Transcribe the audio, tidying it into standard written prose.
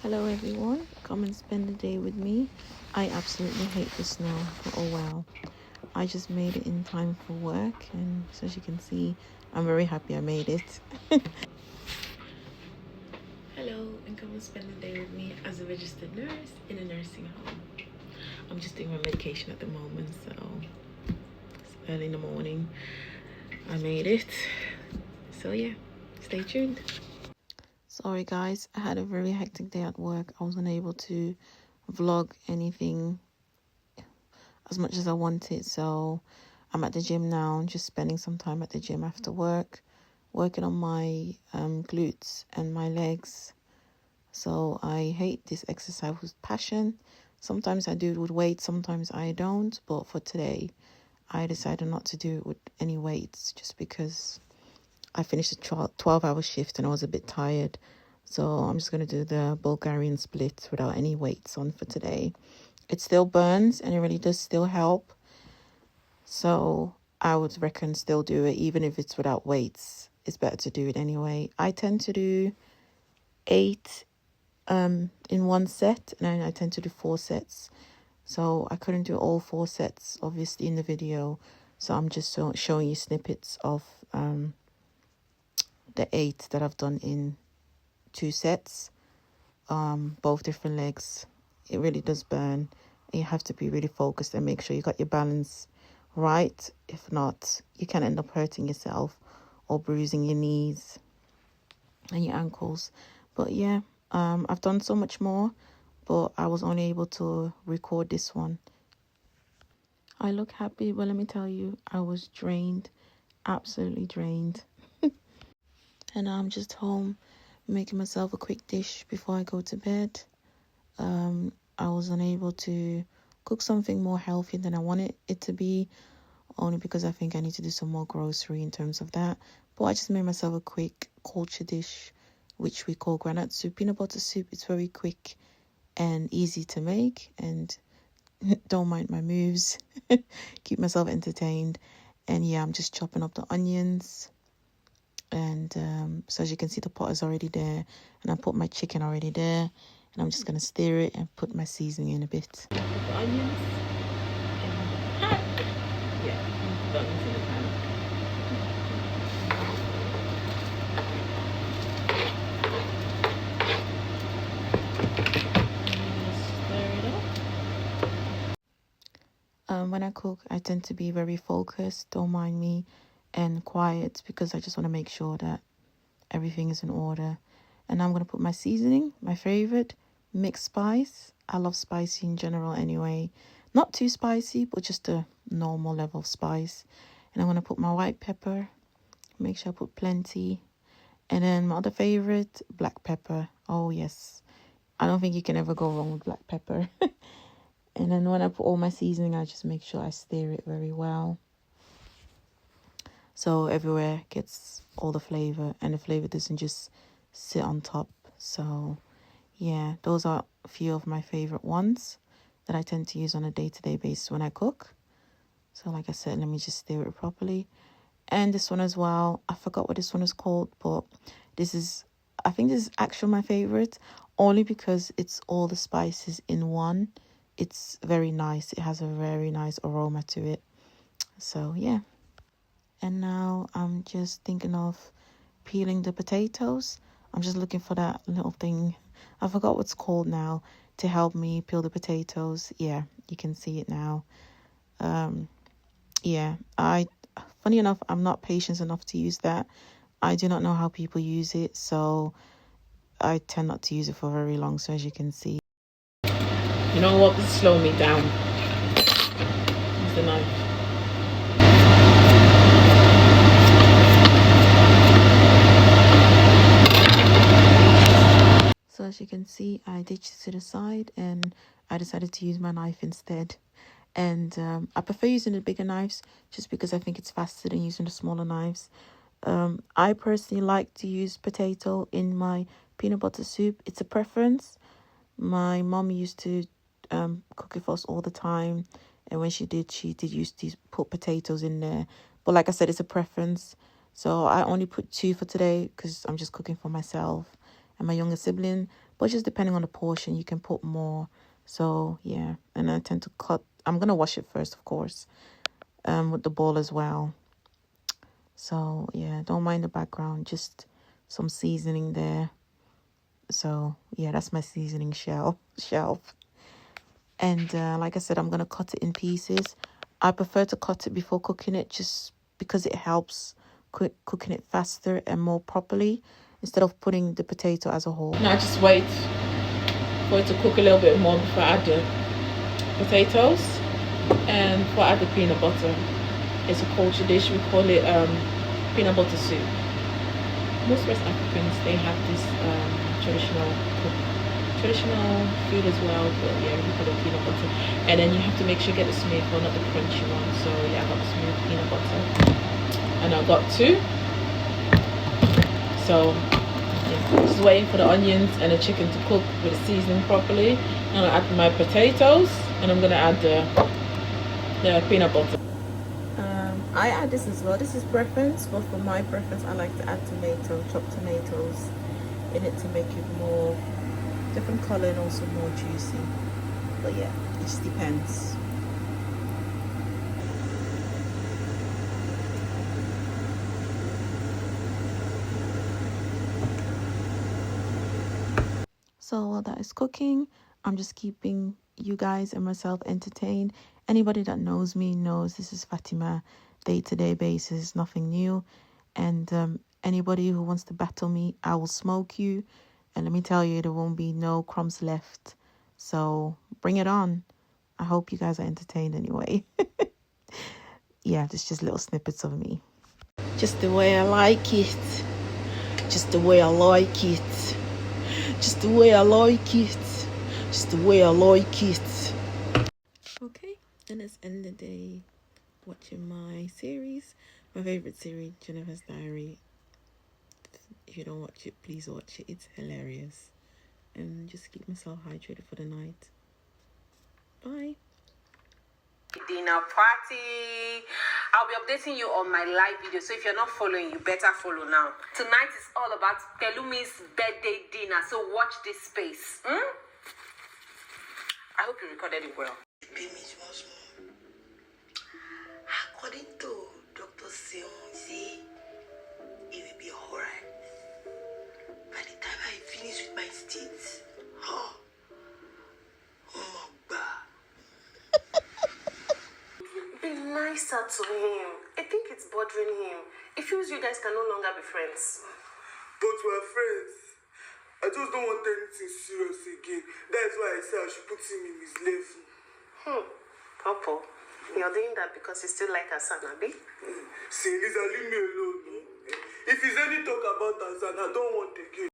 Hello everyone, come and spend the day with me. I absolutely hate the snow, but oh well. I just made it in time for work, and so as you can see, I'm very happy I made it. Hello, and come and spend the day with me as a registered nurse in a nursing home. I'm just doing my medication at the moment, so it's early in the morning. I made it. So yeah, stay tuned. Sorry guys, I had a very hectic day at work. I was unable to vlog anything as much as I wanted, so I'm at the gym now, just spending some time at the gym after work, working on my glutes and my legs. So I hate this exercise with passion. Sometimes I do it with weights, sometimes I don't, but for today I decided not to do it with any weights just because I finished a 12-hour shift and I was a bit tired. So I'm just going to do the Bulgarian split without any weights on for today. It still burns and it really does still help. So I would reckon still do it, even if it's without weights. It's better to do it anyway. I tend to do 8 in one set, and I tend to do 4 sets. So I couldn't do all 4 sets, obviously, in the video. So I'm just showing you snippets of the 8 that I've done in 2 sets, both different legs. It really does burn. You have to be really focused and make sure you got your balance right. If not, you can end up hurting yourself or bruising your knees and your ankles. But yeah, I've done so much more, but I was only able to record this one. I look happy, but let me tell you, I was drained, absolutely drained. And now I'm just home making myself a quick dish before I go to bed. I was unable to cook something more healthy than I wanted it to be, only because I think I need to do some more grocery in terms of that. But I just made myself a quick culture dish, which we call granite soup, peanut butter soup. It's very quick and easy to make, and don't mind my moves. Keep myself entertained. And yeah, I'm just chopping up the onions. And so as you can see, the pot is already there, and I put my chicken already there, and I'm just going to stir it and put my seasoning in a bit. Put the onions in the pan. Yeah, the onions in the pan. Stir it up. When I cook, I tend to be very focused, don't mind me, and quiet, because I just want to make sure that everything is in order. And I'm going to put my seasoning, my favorite, mixed spice. I love spicy in general anyway. Not too spicy, but just a normal level of spice. And I'm going to put my white pepper. Make sure I put plenty. And then my other favorite, black pepper. Oh, yes. I don't think you can ever go wrong with black pepper. And then when I put all my seasoning, I just make sure I stir it very well, so everywhere gets all the flavor and the flavor doesn't just sit on top. So yeah, those are a few of my favorite ones that I tend to use on a day-to-day basis when I cook. So like I said, let me just stir it properly. And this one as well, I forgot what this one is called, but I think this is actually my favorite, only because it's all the spices in one. It's very nice. It has a very nice aroma to it. So yeah. And now I'm just thinking of peeling the potatoes. I'm just looking for that little thing. I forgot what's called now, to help me peel the potatoes. Yeah, you can see it now. Yeah, funny enough, I'm not patient enough to use that. I do not know how people use it, so I tend not to use it for very long. So as you can see, you know what? This slow me down. Use the knife. So as you can see, I ditched it to the side and I decided to use my knife instead. And I prefer using the bigger knives just because I think it's faster than using the smaller knives. I personally like to use potato in my peanut butter soup. It's a preference. My mom used to cook it for us all the time. And when she did used to put potatoes in there. But like I said, it's a preference. So I only put 2 for today because I'm just cooking for myself and my younger sibling. but just depending on the portion, you can put more. So yeah, and I tend to cut. I'm gonna wash it first, of course, with the bowl as well. So yeah, don't mind the background, just some seasoning there. So yeah, that's my seasoning shelf. And like I said, I'm gonna cut it in pieces. I prefer to cut it before cooking it, just because it helps cooking it faster and more properly, instead of putting the potato as a whole. Now I just wait for it to cook a little bit more before I add the potatoes and before I add the peanut butter. It's a culture dish. We call it peanut butter soup. Most West Africans, they have this traditional food as well, but yeah, we call it peanut butter. And then you have to make sure you get the smooth one, not the crunchy one. So yeah, I got the smooth peanut butter, and I got 2. So yeah, just waiting for the onions and the chicken to cook with the seasoning properly. I'm gonna add my potatoes, and I'm gonna add the peanut butter. I add this as well. This is preference, but for my preference, I like to add chopped tomatoes in it to make it more different color and also more juicy. But yeah, it just depends. So while that is cooking, I'm just keeping you guys and myself entertained. Anybody that knows me knows this is Fatima, day-to-day basis, nothing new. And anybody who wants to battle me, I will smoke you. And let me tell you, there won't be no crumbs left. So bring it on. I hope you guys are entertained anyway. Yeah, there's just little snippets of me. Just the way I like it. Just the way I like it. Just the way I like it. Just the way I like it. Okay, and let's end the day watching my series. My favorite series, Jennifer's Diary. If you don't watch it, please watch it. It's hilarious. And just keep myself hydrated for the night. Bye. Dinner party. I'll be updating you on my live video, so if you're not following, you better follow now. Tonight is all about Pelumi's birthday dinner, so watch this space. I hope you recorded it well. According to Dr. Sion, it will be alright. By the time I finish with my stitch, be nicer to him. I think it's bothering him. It feels you guys can no longer be friends. But we're friends. I just don't want anything serious again. That's why I said I should put him in his level. Papa, you're doing that because you still like Hassan, Abi? See, Lisa, leave me alone. If it's any talk about Hassan, I don't want again.